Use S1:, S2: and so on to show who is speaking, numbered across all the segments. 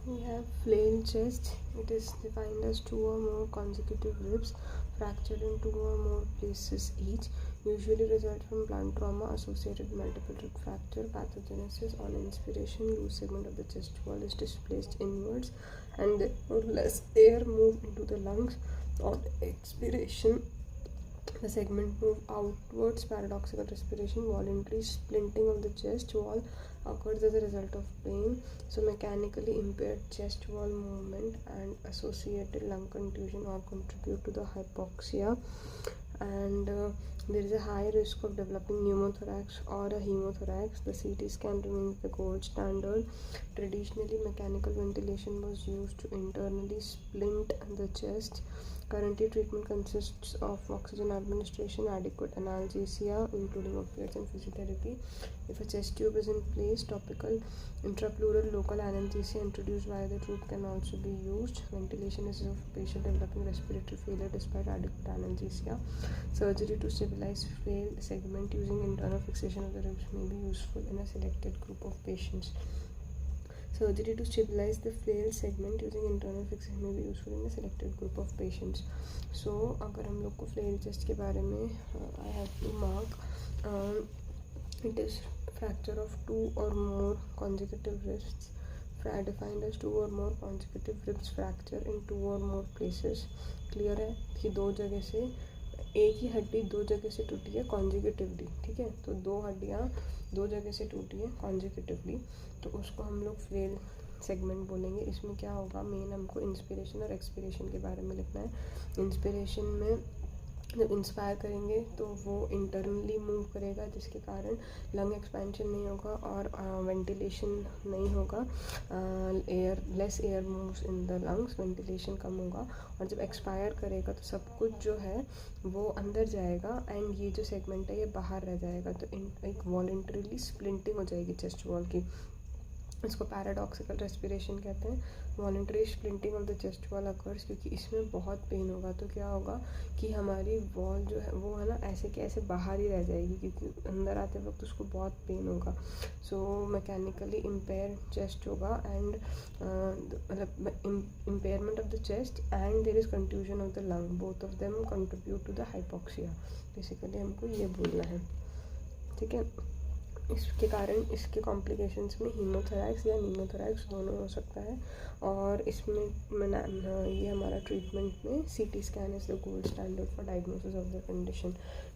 S1: We have flail chest. It is defined as 2 or more consecutive ribs fractured in 2 or more places each, usually result from blunt trauma associated with multiple rib fracture. Pathogenesis: on inspiration, loose segment of the chest wall is displaced inwards and therefore less air move into the lungs. On expiration, the segment move outwards. Paradoxical respiration: voluntary splinting of the chest wall occurs as a result of pain. So mechanically impaired chest wall movement and associated lung contusion all contribute to the hypoxia. And there is a high risk of developing pneumothorax or a hemothorax. The CT scan remains the gold standard. Traditionally, mechanical ventilation was used to internally splint the chest. Currently, treatment consists of oxygen administration, adequate analgesia, including opiates and physiotherapy. If a chest tube is in place, topical intrapleural local analgesia introduced via the tube can also be used. Ventilation is of patient developing respiratory failure despite adequate analgesia. Surgery to stabilize flail segment using internal fixation of the ribs may be useful in a selected group of patients. Surgery to stabilize the flail segment using internal fixation may be useful in a selected group of patients. So अगर हम लोग को flail chest के बारे में I have to mark it is fracture of 2 or more consecutive ribs defined as 2 or more consecutive ribs fracture in 2 or more places. Clear है कि दो जगह से एक ही हड्डी दो जगह से टूटी है कॉन्जिक्यूटिवली, ठीक है, तो दो हड्डियाँ दो जगह से टूटी है कॉन्जिक्यूटिवली, तो उसको हम लोग फ्लेल सेगमेंट बोलेंगे. इसमें क्या होगा, मेन हमको इंस्पिरेशन और एक्सपिरेशन के बारे में लिखना है. इंस्पिरेशन में जब इंस्पायर करेंगे तो वो इंटरनली मूव करेगा जिसके कारण लंग एक्सपेंशन नहीं होगा और वेंटिलेशन नहीं होगा. Less air moves in the lungs, ventilation कम होगा. और जब एक्सपायर करेगा तो सब कुछ जो है वो अंदर जाएगा एंड ये जो सेगमेंट है ये बाहर रह जाएगा. तो एक वॉलंटरीली स्प्लिंटिंग हो जाएगी चेस्ट वॉल की. इसको पैराडॉक्सिकल रेस्पिरेशन कहते हैं. Voluntary splinting of the chest wall occurs क्योंकि इसमें बहुत पेन होगा. तो क्या होगा कि हमारी वॉल जो है वो है ना ऐसे कि ऐसे बाहर ही रह जाएगी क्योंकि अंदर आते वक्त उसको बहुत पेन होगा. सो मैकेनिकली इम्पेयर चेस्ट होगा एंड मतलब impairment of the chest and there is contusion of the lung. Both of them contribute to the hypoxia. Basically हमको ये बोलना है, ठीक है. इसके कारण इसके कॉम्प्लिकेशंस में हीमोथोरैक्स या नीमोथोरैक्स दोनों हो सकता है. और इसमें ये हमारा ट्रीटमेंट में CT scan is the gold standard for diagnosis of the condition.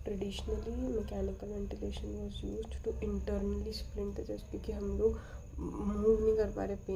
S1: Traditionally mechanical ventilation was used to internally splint the chest क्योंकि हम लोग मूव नहीं कर पा रहे पेन